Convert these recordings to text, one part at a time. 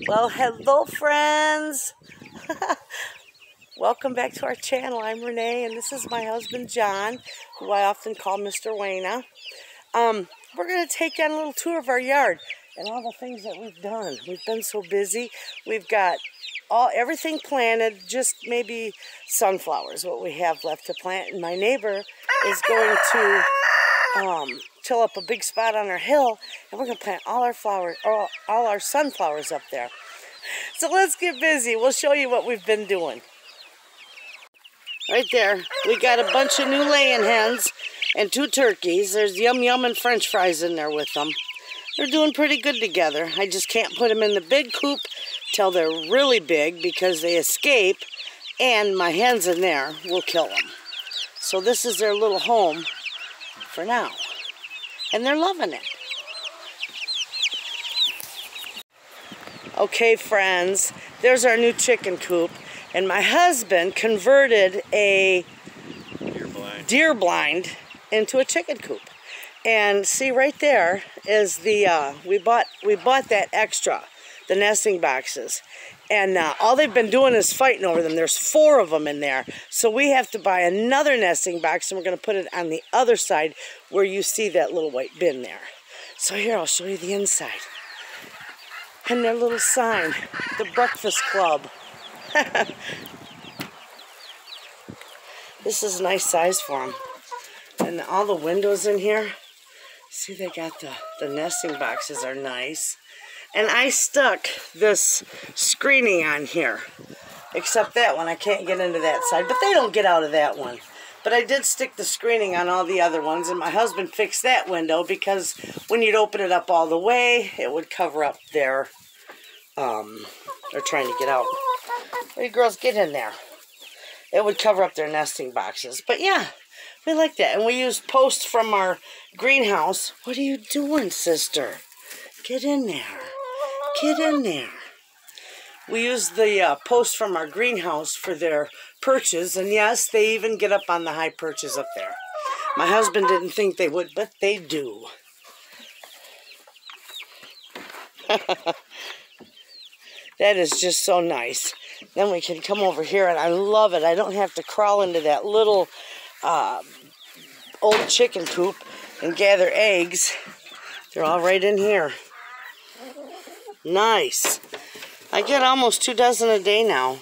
Well, hello friends. Welcome back to our channel. I'm Renee and this is my husband John, who I often call Mr. Wayna. We're going to take on a little tour of our yard and all the things that we've done. We've been so busy. We've got everything planted, just maybe sunflowers, what we have left to plant. And my neighbor is going to till up a big spot on our hill, and we're going to plant all our sunflowers up there. So let's get busy. We'll show you what we've been doing. Right there, we got a bunch of new laying hens and 2 turkeys. There's Yum Yum and French fries in there with them. They're doing pretty good together. I just can't put them in the big coop till they're really big because they escape, and my hens in there will kill them. So this is their little home for now, and they're loving it. Okay, friends, there's our new chicken coop, and my husband converted a deer blind into a chicken coop. And see, right there is the we bought that extra, the nesting boxes, and all they've been doing is fighting over them. There's 4 of them in there, so we have to buy another nesting box, and we're going to put it on the other side where you see that little white bin there. So here, I'll show you the inside. And their little sign, the Breakfast Club. This is a nice size for them. And all the windows in here, see, they got the nesting boxes are nice. And I stuck this screening on here, except that one. I can't get into that side, but they don't get out of that one. But I did stick the screening on all the other ones, and my husband fixed that window because when you'd open it up all the way, it would cover up their, they're trying to get out. Hey, girls, get in there. It would cover up their nesting boxes. But yeah, we like that. And we used posts from our greenhouse. What are you doing, sister? Get in there. Get in there. We used the posts from our greenhouse for their perches, and yes, they even get up on the high perches up there. My husband didn't think they would, but they do. That is just so nice. Then we can come over here, and I love it. I don't have to crawl into that little old chicken coop and gather eggs. They're all right in here. Nice. I get almost 2 dozen a day now,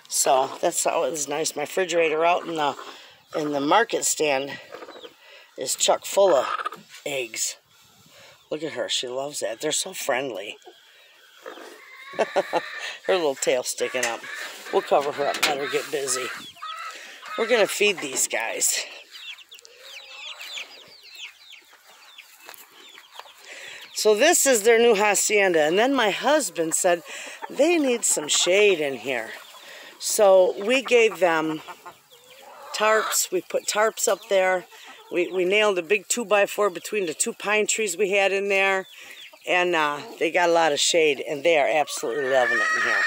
so that's always nice. My refrigerator out in the market stand is chock full of eggs. Look at her, she loves that. They're so friendly. Her little tail sticking up. We'll cover her up, let her get busy. We're gonna feed these guys. So this is their new hacienda, and then my husband said they need some shade in here. So we gave them tarps. We put tarps up there. We nailed a big 2x4 between the 2 pine trees we had in there, and they got a lot of shade, and they are absolutely loving it in here.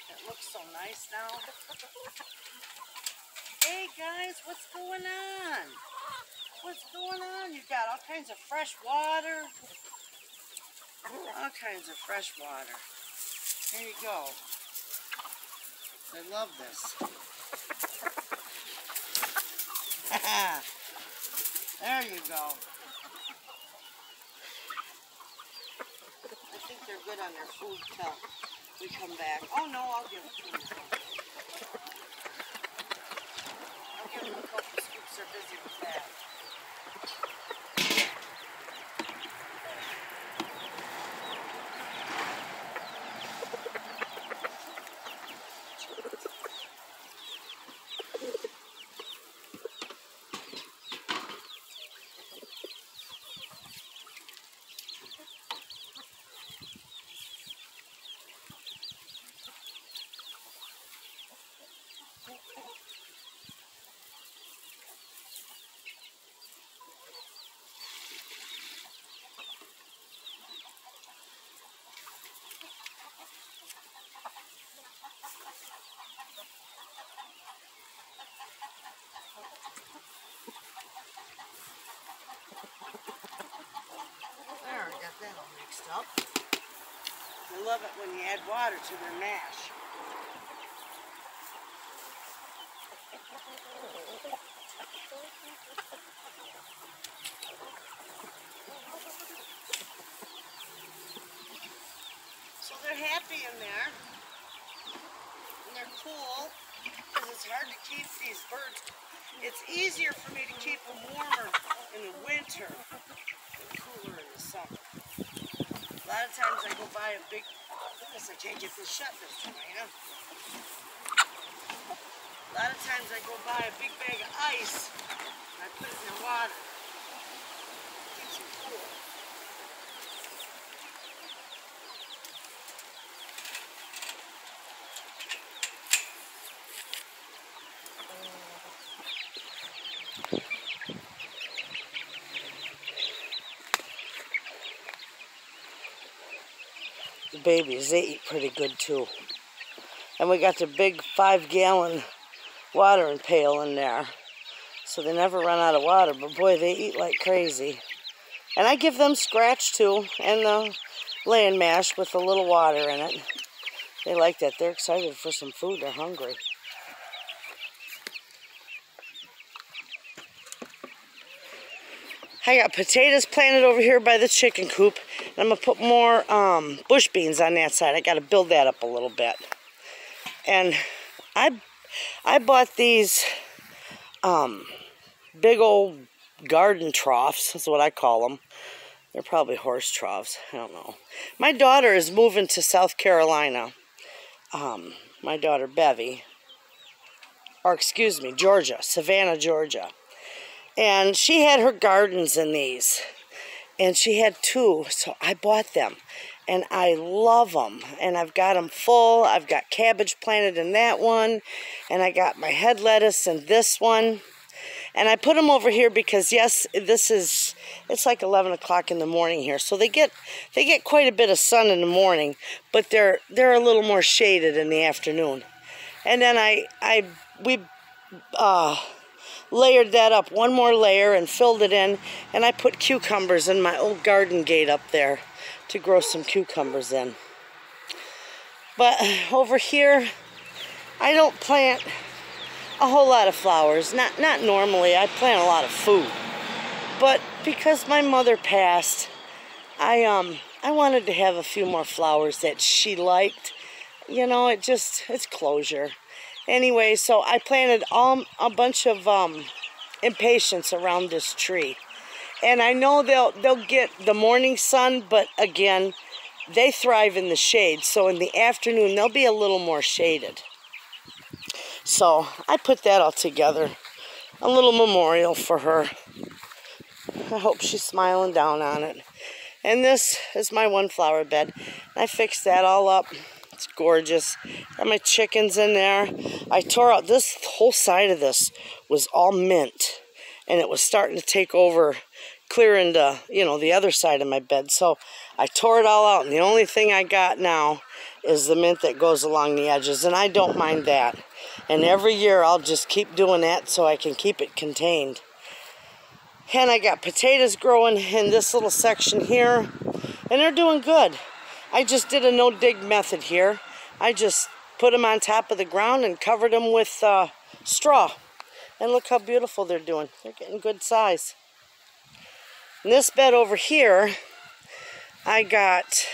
It looks so nice now. Hey guys, what's going on? What's going on? You got all kinds of fresh water. All kinds of fresh water. There you go. I love this. There you go. I think they're good on their food till we come back. Oh no, I'll give it to them. I'll give them a couple scoops. They're busy with that. up. They love it when you add water to their mash. So they're happy in there. And they're cool. Because it's hard to keep these birds. It's easier for me to keep them warmer in the winter and cooler in the summer. A lot of times I go buy a big, goodness, I can't get this shut this time, you know? A lot of times I go buy a big bag of ice and I put it in the water. It keeps them cool. The babies, they eat pretty good too. And we got the big 5-gallon watering pail in there. So they never run out of water, but boy, they eat like crazy. And I give them scratch too, and the laying mash with a little water in it. They like that. They're excited for some food. They're hungry. I got potatoes planted over here by the chicken coop. And I'm going to put more bush beans on that side. I got to build that up a little bit. And I bought these big old garden troughs. That's what I call them. They're probably horse troughs. I don't know. My daughter is moving to South Carolina. My daughter, Bevy. Or excuse me, Georgia. Savannah, Georgia. And she had her gardens in these. And she had 2, so I bought them. And I love them. And I've got them full. I've got cabbage planted in that one. And I got my head lettuce in this one. And I put them over here because, yes, it's like 11 o'clock in the morning here. So they get quite a bit of sun in the morning. But they're a little more shaded in the afternoon. And then we layered that up, one more layer, and filled it in, and I put cucumbers in my old garden gate up there to grow some cucumbers in. But over here, I don't plant a whole lot of flowers. Not normally. I plant a lot of food. But because my mother passed, I wanted to have a few more flowers that she liked. You know, it's closure. Anyway, so I planted a bunch of impatiens around this tree. And I know they'll get the morning sun, but again, they thrive in the shade. So in the afternoon, they'll be a little more shaded. So I put that all together. A little memorial for her. I hope she's smiling down on it. And this is my one flower bed. I fixed that all up. It's gorgeous. Got my chickens in there. I tore out this whole side of this was all mint, and it was starting to take over, clear into, you know, the other side of my bed. So I tore it all out, and the only thing I got now is the mint that goes along the edges, and I don't mind that. And every year I'll just keep doing that so I can keep it contained. And I got potatoes growing in this little section here, and they're doing good. I just did a no-dig method here. I just put them on top of the ground and covered them with straw. And look how beautiful they're doing. They're getting good size. In this bed over here, I got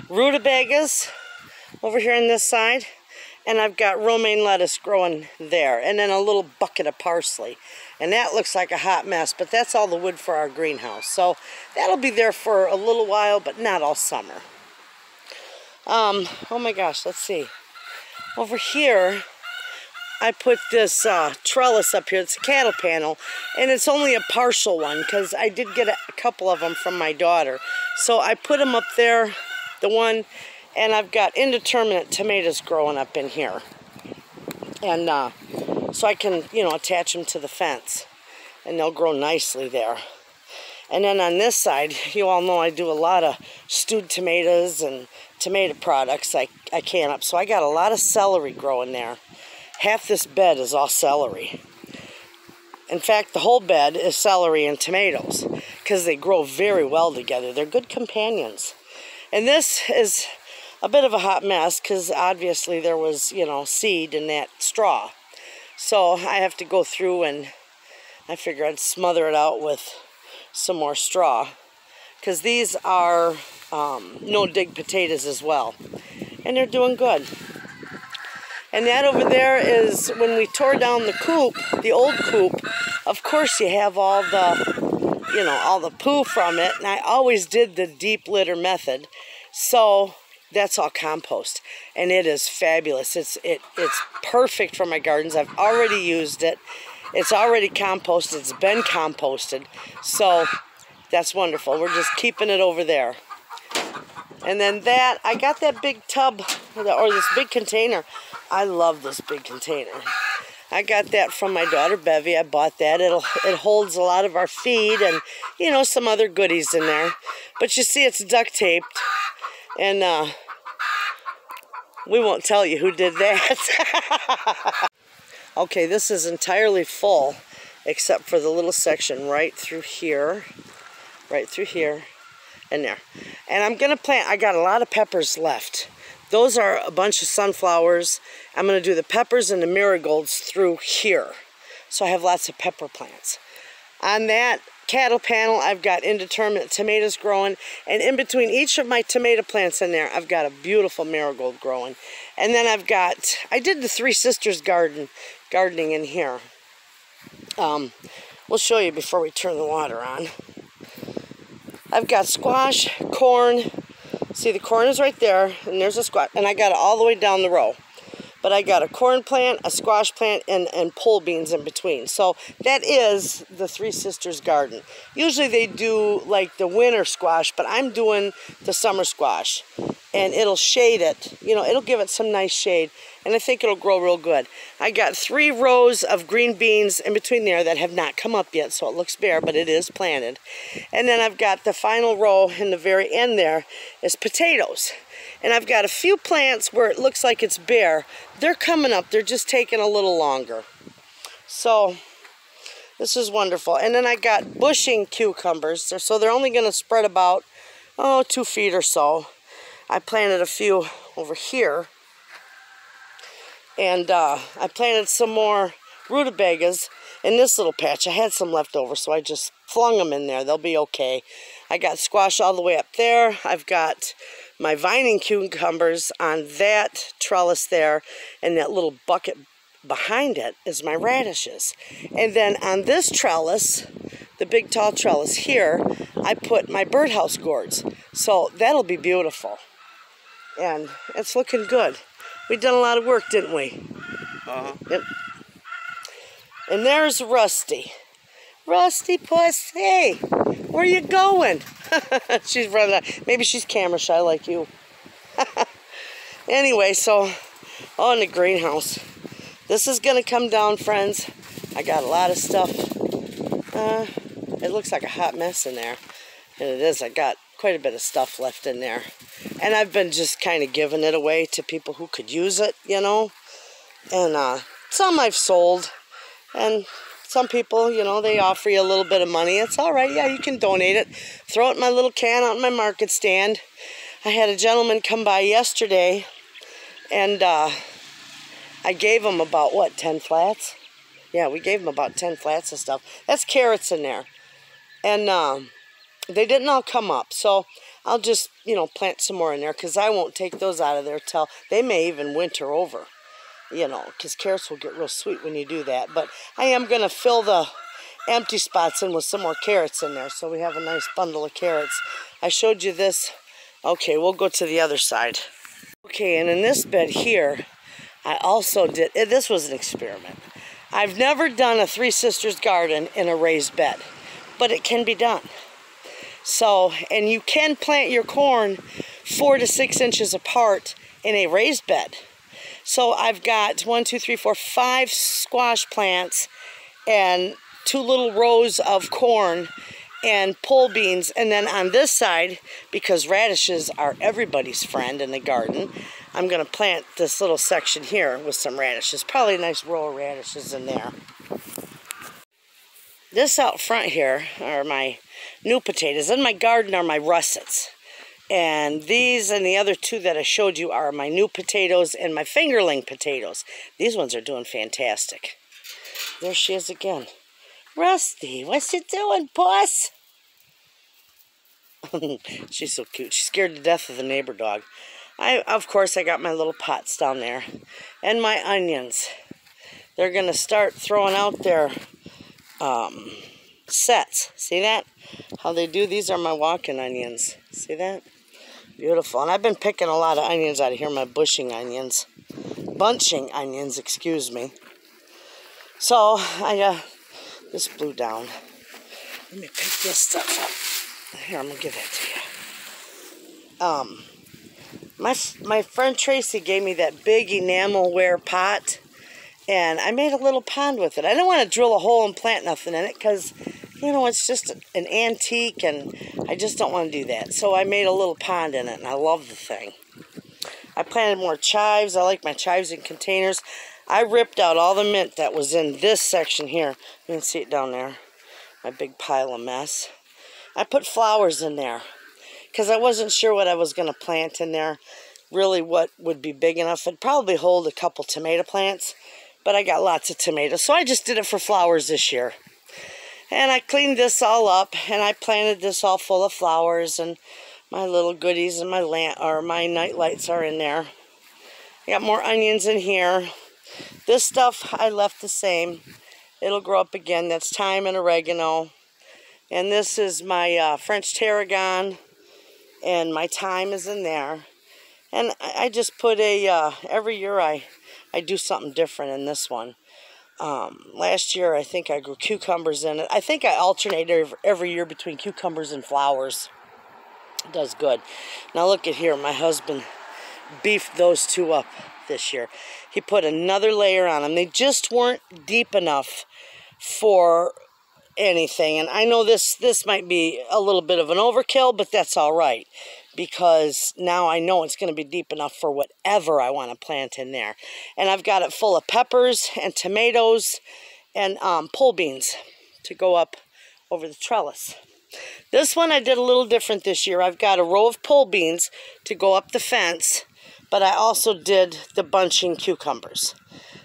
rutabagas over here on this side. And I've got romaine lettuce growing there. And then a little bucket of parsley. And that looks like a hot mess, but that's all the wood for our greenhouse. So that'll be there for a little while, but not all summer. Oh my gosh, let's see. Over here, I put this trellis up here. It's a cattle panel, and it's only a partial one because I did get a couple of them from my daughter. So I put them up there, the one, and I've got indeterminate tomatoes growing up in here. And so I can, you know, attach them to the fence, and they'll grow nicely there. And then on this side, you all know I do a lot of stewed tomatoes and tomato products I can up. So I got a lot of celery growing there. Half this bed is all celery. In fact, the whole bed is celery and tomatoes because they grow very well together. They're good companions. And this is a bit of a hot mess because obviously there was, you know, seed in that straw. So I have to go through and I figure I'd smother it out with some more straw because these are no-dig potatoes as well. And they're doing good. And that over there is when we tore down the coop, the old coop, of course you have all the, you know, all the poo from it. And I always did the deep litter method. So that's all compost. And it is fabulous. It's perfect for my gardens. I've already used it. It's already composted. It's been composted. So that's wonderful. We're just keeping it over there. And then that, I got that big tub, or this big container. I love this big container. I got that from my daughter Bevy. I bought that. It holds a lot of our feed and, you know, some other goodies in there. But you see it's duct taped. And we won't tell you who did that. Okay, this is entirely full except for the little section right through here. Right through here. In there. And I'm going to plant, I got a lot of peppers left. Those are a bunch of sunflowers. I'm going to do the peppers and the marigolds through here. So I have lots of pepper plants. On that cattle panel, I've got indeterminate tomatoes growing. And in between each of my tomato plants in there, I've got a beautiful marigold growing. And then I've got, I did the Three Sisters gardening in here. We'll show you before we turn the water on. I've got squash, corn. See, the corn is right there, and there's a squash, and I got it all the way down the row. But I got a corn plant, a squash plant, and pole beans in between. So that is the Three Sisters garden. Usually they do like the winter squash, but I'm doing the summer squash. And it'll shade it, you know, it'll give it some nice shade. And I think it'll grow real good. I got 3 rows of green beans in between there that have not come up yet, so it looks bare, but it is planted. And then I've got the final row in the very end there is potatoes. And I've got a few plants where it looks like it's bare. They're coming up, they're just taking a little longer. So this is wonderful. And then I got bushing cucumbers, so they're only gonna spread about, 2 feet or so. I planted a few over here. And I planted some more rutabagas in this little patch. I had some left over, so I just flung them in there. They'll be okay. I got squash all the way up there. I've got my vining cucumbers on that trellis there, and that little bucket behind it is my radishes. And then on this trellis, the big tall trellis here, I put my birdhouse gourds. So that'll be beautiful. And it's looking good. We done a lot of work, didn't we? Yep. And there's Rusty. Rusty pussy, where you going? She's running out. Maybe she's camera shy like you. Anyway, so in the greenhouse. This is going to come down, friends. I got a lot of stuff. It looks like a hot mess in there. And it is. I got quite a bit of stuff left in there. And I've been just kind of giving it away to people who could use it, you know. And some I've sold. And some people, you know, they offer you a little bit of money. It's all right. Yeah, you can donate it. Throw it in my little can out in my market stand. I had a gentleman come by yesterday. And I gave him about, 10 flats? Yeah, we gave him about 10 flats of stuff. That's carrots in there. And they didn't all come up. So I'll just, you know, plant some more in there because I won't take those out of there till they may even winter over. You know, because carrots will get real sweet when you do that. But I am going to fill the empty spots in with some more carrots in there. So we have a nice bundle of carrots. I showed you this. Okay, we'll go to the other side. Okay, and in this bed here, I also did, this was an experiment. I've never done a Three Sisters garden in a raised bed, but it can be done. So, and you can plant your corn 4 to 6 inches apart in a raised bed. So I've got 5 squash plants and 2 little rows of corn and pole beans. And then on this side, because radishes are everybody's friend in the garden, I'm going to plant this little section here with some radishes. Probably a nice row of radishes in there. This out front here are my new potatoes. In my garden are my russets. And these and the other two that I showed you are my new potatoes and my fingerling potatoes. These ones are doing fantastic. There she is again. Rusty, what's you doing, puss? She's so cute. She's scared to death of the neighbor dog. Of course, I got my little pots down there. And my onions. They're going to start throwing out their sets. See that? How they do? These are my walking onions. See that? Beautiful. And I've been picking a lot of onions out of here, my bunching onions, excuse me. So, this blew down. Let me pick this stuff up. Here, I'm going to give that to you. My friend Tracy gave me that big enamelware pot, and I made a little pond with it. I didn't want to drill a hole and plant nothing in it because, you know, it's just an antique, and I just don't want to do that. So I made a little pond in it, and I love the thing. I planted more chives. I like my chives in containers. I ripped out all the mint that was in this section here. You can see it down there. My big pile of mess. I put flowers in there because I wasn't sure what I was going to plant in there. Really what would be big enough. It'd probably hold a couple tomato plants, but I got lots of tomatoes. So I just did it for flowers this year. And I cleaned this all up, and I planted this all full of flowers, and my little goodies and my night lights are in there. I got more onions in here. This stuff I left the same. It'll grow up again. That's thyme and oregano. And this is my French tarragon, and my thyme is in there. And I just put every year I do something different in this one. Last year, I think I grew cucumbers in it. I think I alternate every year between cucumbers and flowers. It does good. Now look at here. My husband beefed those two up this year. He put another layer on them. They just weren't deep enough for anything. And I know this might be a little bit of an overkill, but that's all right. Because now I know it's going to be deep enough for whatever I want to plant in there. And I've got it full of peppers and tomatoes and pole beans to go up over the trellis. This one I did a little different this year. I've got a row of pole beans to go up the fence, but I also did the bunching cucumbers.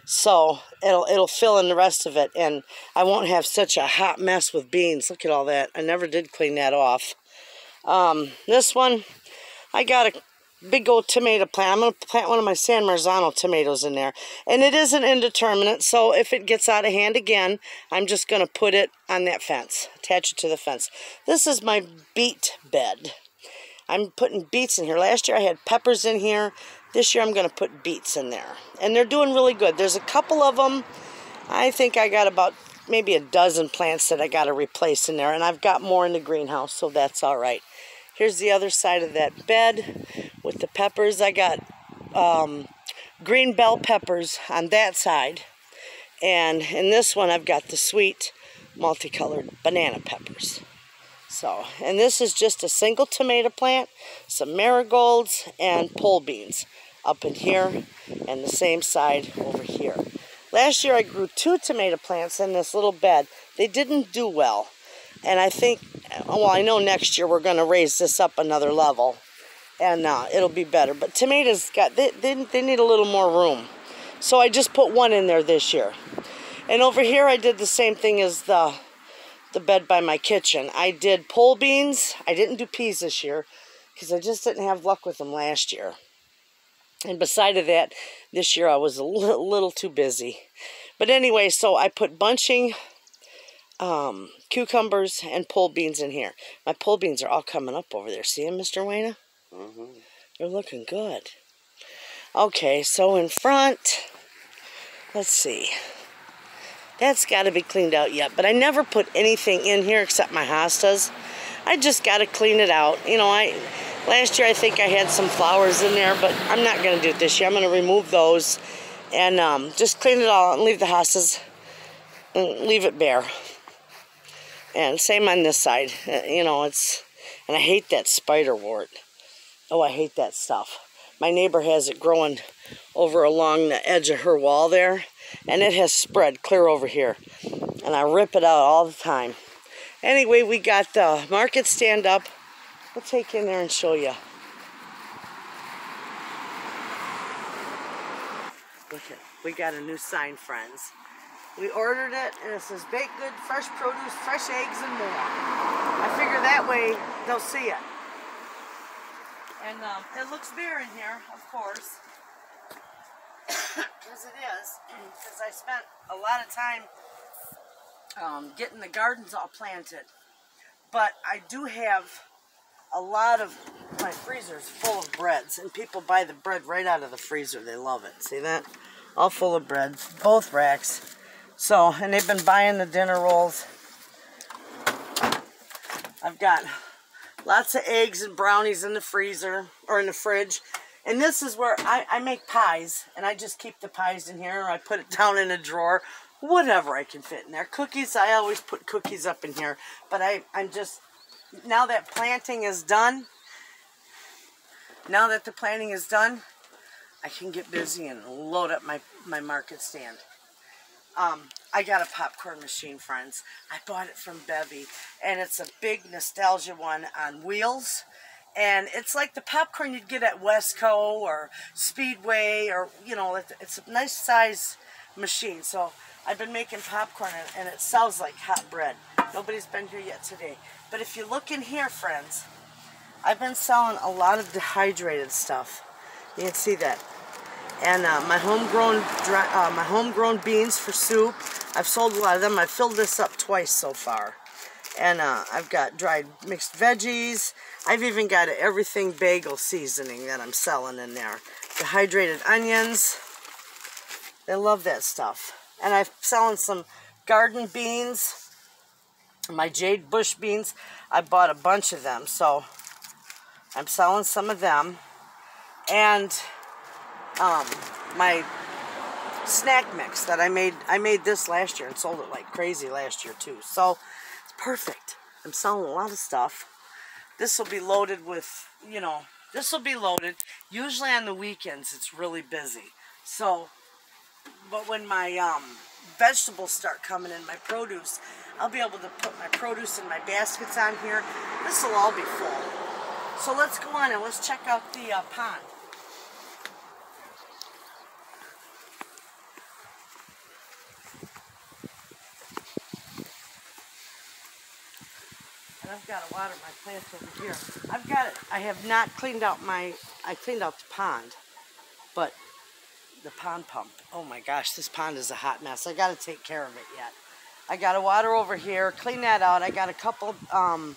So it'll fill in the rest of it, and I won't have such a hot mess with beans. Look at all that. I never did clean that off. This one, I got a big old tomato plant. I'm going to plant one of my San Marzano tomatoes in there. And it is an indeterminate, so if it gets out of hand again, I'm just going to put it on that fence, attach it to the fence. This is my beet bed. I'm putting beets in here. Last year I had peppers in here. This year I'm going to put beets in there. And they're doing really good. There's a couple of them. I think I got about maybe a dozen plants that I got to replace in there. And I've got more in the greenhouse, so that's all right. Here's the other side of that bed with the peppers. I got green bell peppers on that side. And in this one, I've got the sweet multicolored banana peppers. So, and this is just a single tomato plant, some marigolds, and pole beans up in here, and the same side over here. Last year, I grew 2 tomato plants in this little bed. They didn't do well. And I think, well, I know next year we're going to raise this up another level, and it'll be better. But tomatoes, they need a little more room. So I just put one in there this year. And over here I did the same thing as the bed by my kitchen. I did pole beans. I didn't do peas this year because I just didn't have luck with them last year. And beside of that, this year I was a little too busy. But anyway, so I put bunching cucumbers and pole beans in here. My pole beans are all coming up over there. See them, Mr. Wayna? Mm-hmm. They're looking good. Okay, so in front, let's see. That's got to be cleaned out yet. But I never put anything in here except my hostas. I just got to clean it out. You know, last year I think I had some flowers in there, but I'm not going to do it this year. I'm going to remove those and just clean it all and leave the hostas and leave it bare. And same on this side. You know, and I hate that spider wart. Oh, I hate that stuff. My neighbor has it growing over along the edge of her wall there, and it has spread clear over here. And I rip it out all the time. Anyway, we got the market stand up. We'll take you in there and show you. Look at, we got a new sign, friends. We ordered it, and it says baked good, fresh produce, fresh eggs, and more. I figure that way they'll see it. And it looks bare in here, of course, as it is, because I spent a lot of time getting the gardens all planted. But I do have a lot of my freezers full of breads, and people buy the bread right out of the freezer. They love it. See that? All full of bread, both racks. So, and they've been buying the dinner rolls. I've got lots of eggs and brownies in the freezer, or in the fridge. And this is where I make pies, and I just keep the pies in here, or I put it down in a drawer, whatever I can fit in there. Cookies, I always put cookies up in here, but I'm just, now that planting is done, now that the planting is done, I can get busy and load up my market stand. I got a popcorn machine, friends. I bought it from Bevy, and it's a big nostalgia one on wheels. And it's like the popcorn you'd get at Westco or Speedway, or, you know, it's a nice size machine. So I've been making popcorn, and it sells like hot bread. Nobody's been here yet today. But if you look in here, friends, I've been selling a lot of dehydrated stuff. You can see that. And my homegrown beans for soup. I've sold a lot of them. I've filled this up twice so far. And I've got dried mixed veggies. I've even got an everything bagel seasoning that I'm selling in there. Dehydrated onions. They love that stuff. And I'm selling some garden beans. My jade bush beans. I bought a bunch of them, so I'm selling some of them. And my snack mix that I made this last year and sold it like crazy last year too. So it's perfect. I'm selling a lot of stuff. This will be loaded with, you know, this will be loaded. Usually on the weekends it's really busy. So, but when my vegetables start coming in, my produce, I'll be able to put my produce in my baskets on here. This will all be full. So let's go on and let's check out the pond. And I've got to water my plants over here. I've got it. I have not cleaned out I cleaned out the pond, but the pond pump. Oh my gosh, this pond is a hot mess. I got to take care of it yet. I got to water over here, clean that out. I got a couple, I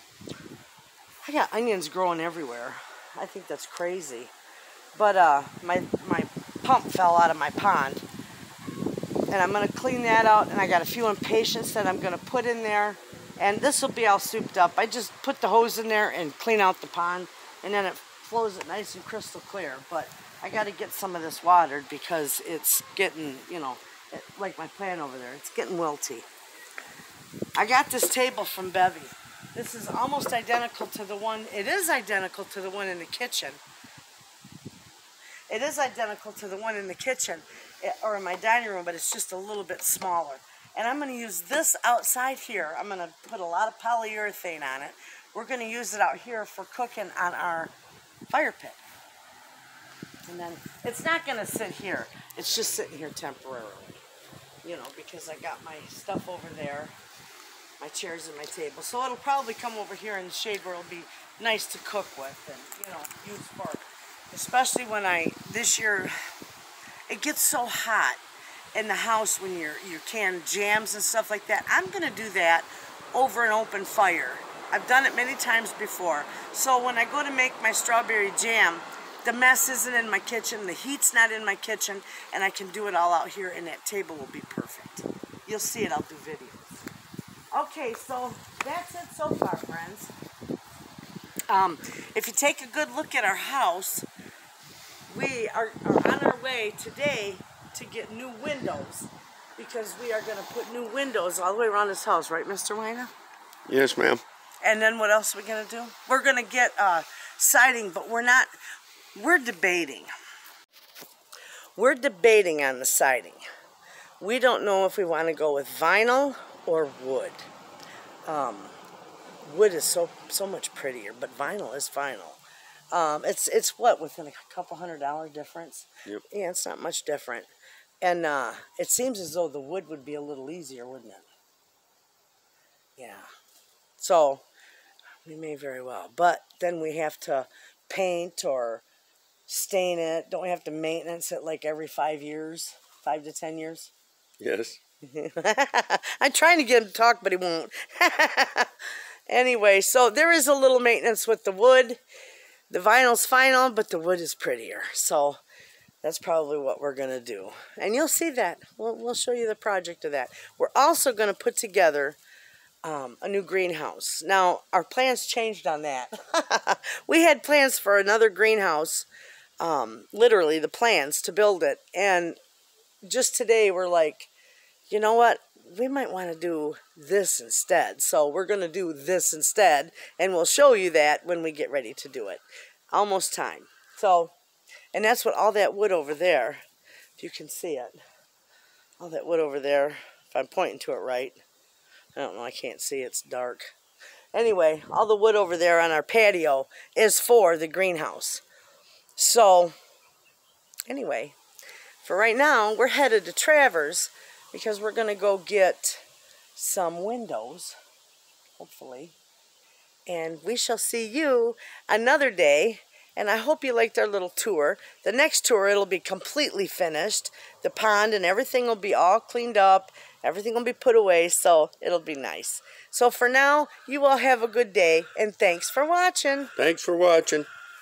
got onions growing everywhere. I think that's crazy. But my pump fell out of my pond, and I'm going to clean that out. And I got a few impatiens that I'm going to put in there. And this will be all souped up. I just put the hose in there and clean out the pond, and then it flows it nice and crystal clear. But I got to get some of this watered because it's getting, you know, like my plant over there, it's getting wilty. I got this table from Bevy. This is almost identical to the one, it is identical to the one in the kitchen. It is identical to the one in the kitchen, or in my dining room, but it's just a little bit smaller. And I'm going to use this outside here. I'm going to put a lot of polyurethane on it. We're going to use it out here for cooking on our fire pit. And then it's not going to sit here. It's just sitting here temporarily. You know, because I got my stuff over there, my chairs and my table. So it'll probably come over here in the shade where it'll be nice to cook with and, you know, use for. Especially when this year, it gets so hot in the house when you're canning jams and stuff like that. I'm going to do that over an open fire. I've done it many times before. So when I go to make my strawberry jam, the mess isn't in my kitchen, the heat's not in my kitchen, and I can do it all out here, and that table will be perfect. You'll see it, I'll do videos. Okay, so that's it so far, friends. If you take a good look at our house, we are on our way today to get new windows, because we are going to put new windows all the way around this house, right, Mr. Wayna? Yes, ma'am. And then what else are we going to do? We're going to get siding, but we're debating. We're debating on the siding. We don't know if we want to go with vinyl or wood. Wood is so much prettier, but vinyl is vinyl. It's what, within a couple $100 difference? Yep. Yeah, it's not much different. And it seems as though the wood would be a little easier, wouldn't it? Yeah. So we may very well. But then we have to paint or stain it. Don't we have to maintenance it like every 5 years? 5 to 10 years? Yes. I'm trying to get him to talk, but he won't. Anyway, so there is a little maintenance with the wood. The vinyl's final, but the wood is prettier. So that's probably what we're going to do. And you'll see that. We'll show you the project of that. We're also going to put together a new greenhouse. Now, our plans changed on that. We had plans for another greenhouse, literally the plans to build it. And just today we're like, you know what? We might want to do this instead. So we're going to do this instead. And we'll show you that when we get ready to do it. Almost time. So, and that's what all that wood over there, if you can see it. All that wood over there, if I'm pointing to it right. I don't know, I can't see, it's dark. Anyway, all the wood over there on our patio is for the greenhouse. So, anyway, for right now, we're headed to Travers because we're going to go get some windows, hopefully. And we shall see you another day. And I hope you liked our little tour. The next tour, it'll be completely finished. The pond and everything will be all cleaned up. Everything will be put away, so it'll be nice. So for now, you all have a good day, and thanks for watching. Thanks for watching.